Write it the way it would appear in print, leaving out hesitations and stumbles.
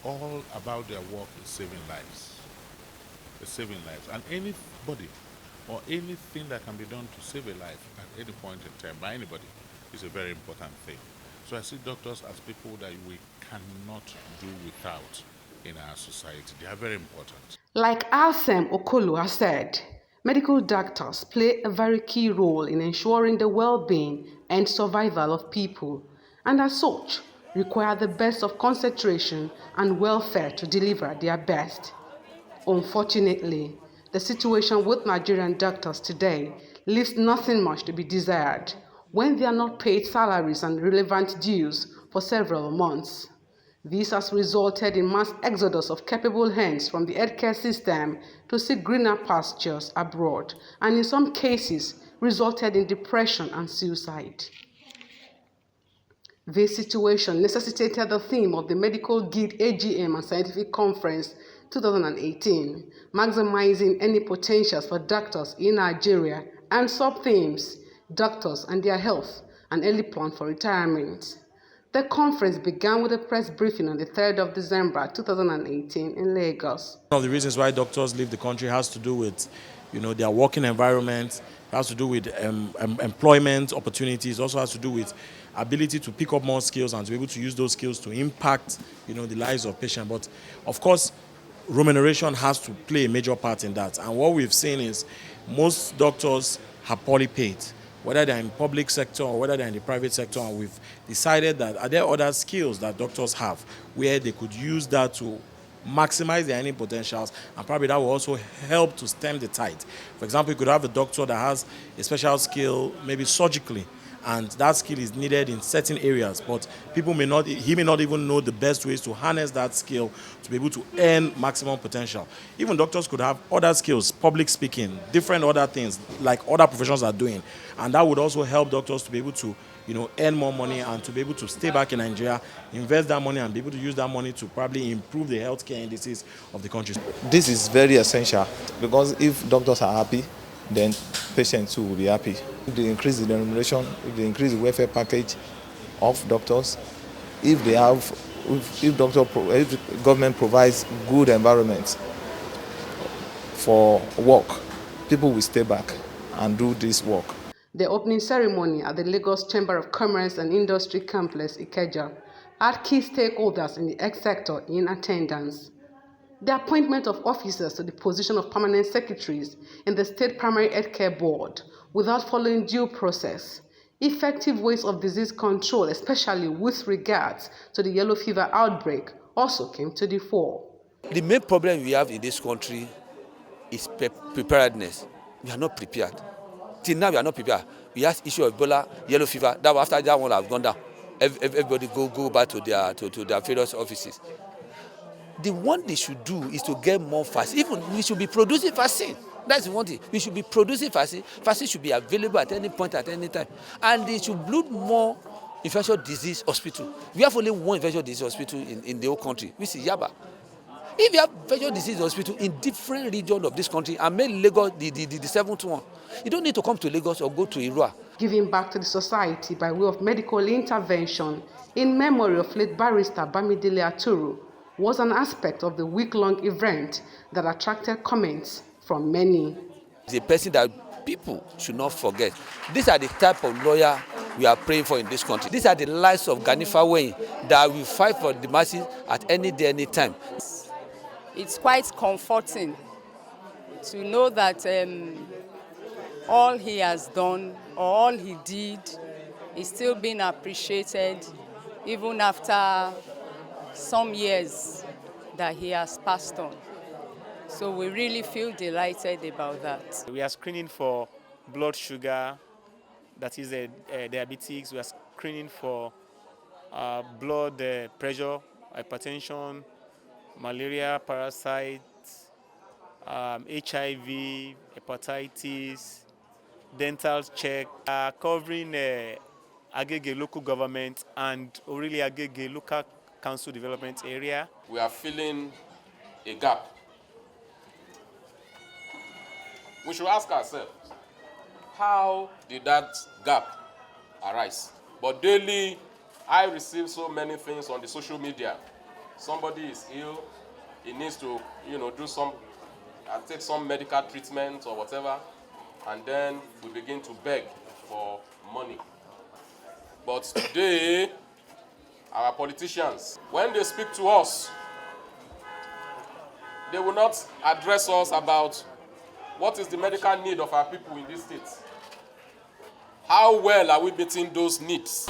All about their work is saving lives. It's saving lives. And anybody or anything that can be done to save a life at any point in time by anybody is a very important thing. So I see doctors as people that we cannot do without in our society. They are very important. Like Alsem Okolo has said, medical doctors play a very key role in ensuring the well-being and survival of people, and as such, require the best of concentration and welfare to deliver their best. Unfortunately, the situation with Nigerian doctors today leaves nothing much to be desired when they are not paid salaries and relevant dues for several months. This has resulted in mass exodus of capable hands from the healthcare system to seek greener pastures abroad, and in some cases resulted in depression and suicide. This situation necessitated the theme of the Medical Guild AGM and Scientific Conference 2018, maximizing any potentials for doctors in Nigeria, and sub-themes, doctors and their health, an early plan for retirement. The conference began with a press briefing on the 3rd of December 2018 in Lagos. One of the reasons why doctors leave the country has to do with, their working environment, has to do with employment opportunities, also has to do with ability to pick up more skills and to be able to use those skills to impact, the lives of patients. But of course, remuneration has to play a major part in that. And what we've seen is most doctors are poorly paid, whether they're in public sector or whether they're in the private sector. And we've decided that are there other skills that doctors have where they could use that to maximize their earning potentials, and probably that will also help to stem the tide. For example, you could have a doctor that has a special skill, maybe surgically, and that skill is needed in certain areas, but he may not even know the best ways to harness that skill to be able to earn maximum potential. Even doctors could have other skills, public speaking, different other things like other professions are doing, and that would also help doctors to be able to earn more money and to be able to stay back in Nigeria, invest that money and be able to use that money to probably improve the healthcare indices of the country. This is very essential because if doctors are happy, then patients too will be happy. If they increase the remuneration, if they increase the welfare package of doctors, if they have, if the government provides good environments for work, people will stay back and do this work. The opening ceremony at the Lagos Chamber of Commerce and Industry Complex, Ikeja, had key stakeholders in the health sector in attendance. The appointment of officers to the position of permanent secretaries in the State Primary Healthcare Board without following due process, effective ways of disease control, especially with regards to the yellow fever outbreak, also came to the fore. The main problem we have in this country is preparedness. We are not prepared. Till now, we are not prepared. We have issue of Ebola, yellow fever. That after that one have gone down, everybody go back to their various offices. The one they should do is to get more vaccine. Even we should be producing vaccine. That's the one thing. We should be producing vaccine. Vaccine should be available at any point, at any time. And they should build more infectious disease hospital. We have only one infectious disease hospital in the whole country, which is Yaba. If you have infectious disease hospital in different regions of this country and make Lagos the seventh one, you don't need to come to Lagos or go to Irua. Giving back to the society by way of medical intervention in memory of late barrister Bamidele Aturu was an aspect of the week-long event that attracted comments from many. It's a person that people should not forget. These are the type of lawyer we are praying for in this country. These are the lives of Gani Fawehin that will fight for the masses at any day, any time. It's quite comforting to know that all he has done or all he did is still being appreciated even after some years that he has passed on. So we really feel delighted about that. We are screening for blood sugar, that is diabetes. We are screening for blood pressure, hypertension, malaria, parasites, HIV, hepatitis, dental check, covering Agege local government and Orili Agege local council development area. We are filling a gap. We should ask ourselves, how did that gap arise? But daily, I receive so many things on the social media somebody is ill, he needs to, do some, take some medical treatment or whatever, and then we begin to beg for money. But today, our politicians, when they speak to us, they will not address us about what is the medical need of our people in this state. How well are we meeting those needs?